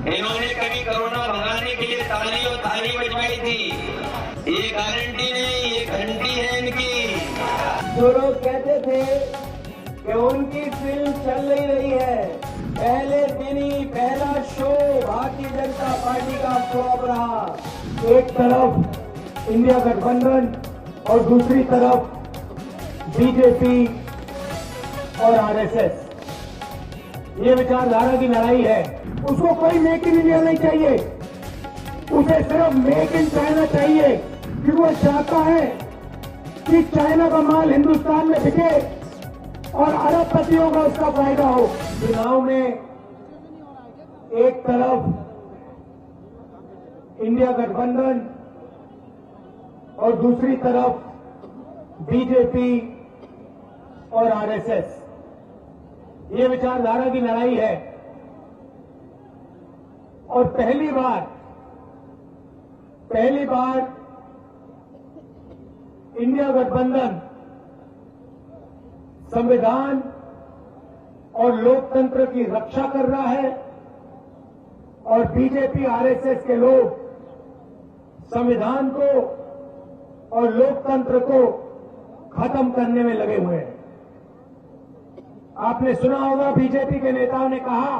इन्होंने कभी कोरोना भगाने के लिए ताली और थाली बजवाई थी। ये गारंटी नहीं, ये घंटी है इनकी। जो लोग कहते थे कि उनकी फिल्म चल नहीं रही है, पहले दिन ही पहला शो भारतीय जनता पार्टी का फ्लॉप रहा। एक तरफ इंडिया गठबंधन और दूसरी तरफ बीजेपी और आरएसएस, ये विचारधारा की लड़ाई है। उसको कोई मेक इन इंडिया नहीं चाहिए, उसे सिर्फ मेक इन चाइना चाहिए, क्योंकि वो चाहता है कि चाइना का माल हिंदुस्तान में बिके और अरबपतियों का उसका फायदा हो। चुनाव में एक तरफ इंडिया गठबंधन और दूसरी तरफ बीजेपी और आरएसएस, ये विचारधारा की लड़ाई है। और पहली बार इंडिया गठबंधन संविधान और लोकतंत्र की रक्षा कर रहा है और बीजेपी आरएसएस के लोग संविधान को और लोकतंत्र को खत्म करने में लगे हुए हैं। आपने सुना होगा बीजेपी के नेताओं ने कहा,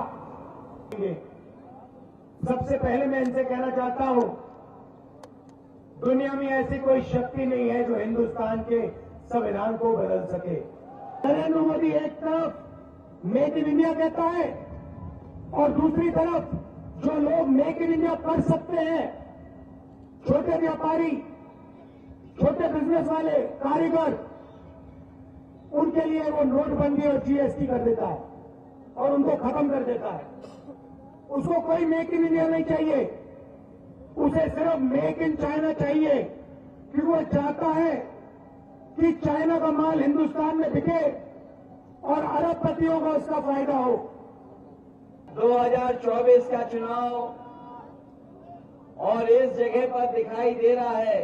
सबसे पहले मैं इनसे कहना चाहता हूं, दुनिया में ऐसी कोई शक्ति नहीं है जो हिंदुस्तान के संविधान को बदल सके। नरेंद्र मोदी एक तरफ मेक इन इंडिया कहता है और दूसरी तरफ जो लोग मेक इन इंडिया कर सकते हैं, छोटे व्यापारी, छोटे बिजनेस वाले, कारीगर, उनके लिए वो नोटबंदी और जीएसटी कर देता है और उनको खत्म कर देता है। उसको कोई मेक इन इंडिया नहीं चाहिए, उसे सिर्फ मेक इन चाइना चाहिए, क्योंकि वो चाहता है कि चाइना का माल हिंदुस्तान में बिके और अरबपतियों का उसका फायदा हो। 2024 का चुनाव और इस जगह पर दिखाई दे रहा है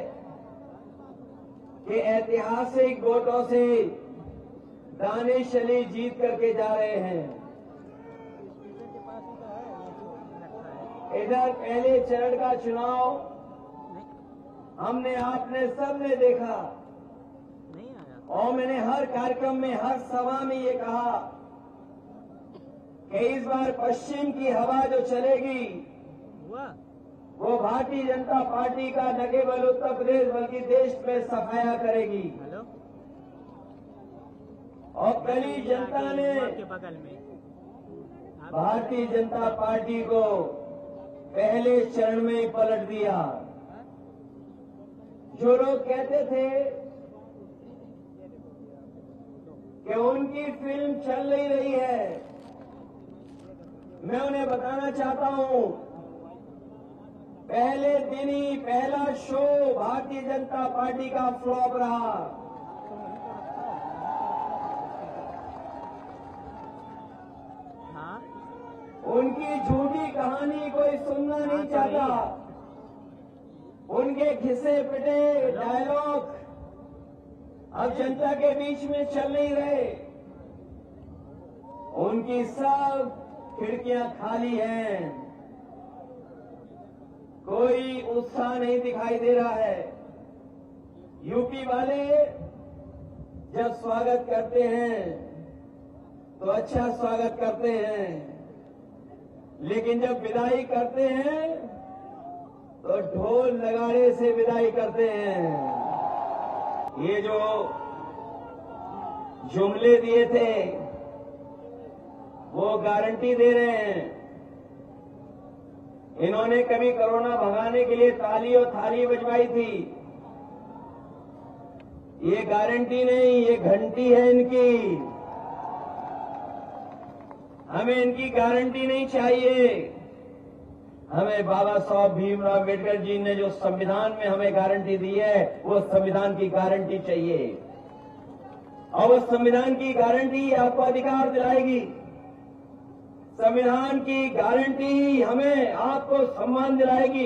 कि ऐतिहासिक वोटों से दानिश अली जीत करके जा रहे हैं। इधर पहले चरण का चुनाव हमने, आपने, सबने देखा और मैंने हर कार्यक्रम में, हर सभा में ये कहा कि इस बार पश्चिम की हवा जो चलेगी वो भारतीय जनता पार्टी का न केवल उत्तर प्रदेश बल्कि देश में सफाया करेगी। और पहली जनता ने भारतीय जनता पार्टी को पहले चरण में ही पलट दिया। जो लोग कहते थे कि उनकी फिल्म चल नहीं रही है, मैं उन्हें बताना चाहता हूं, पहले दिन ही पहला शो भारतीय जनता पार्टी का फ्लॉप रहा। उनकी झूठी कहानी कोई सुनना नहीं चाहता, उनके घिसे पिटे डायलॉग अब जनता के बीच में चल नहीं रहे। उनकी सब खिड़कियां खाली हैं, कोई उत्साह नहीं दिखाई दे रहा है। यूपी वाले जब स्वागत करते हैं तो अच्छा स्वागत करते हैं, लेकिन जब विदाई करते हैं तो ढोल नगाड़े से विदाई करते हैं। ये जो जुमले दिए थे वो गारंटी दे रहे हैं। इन्होंने कभी कोरोना भगाने के लिए ताली और थाली बजवाई थी। ये गारंटी नहीं, ये घंटी है इनकी। हमें इनकी गारंटी नहीं चाहिए। हमें बाबा साहब भीमराव अम्बेडकर जी ने जो संविधान में हमें गारंटी दी है, वो संविधान की गारंटी चाहिए। और उस संविधान की गारंटी आपको अधिकार दिलाएगी। संविधान की गारंटी हमें, आपको सम्मान दिलाएगी।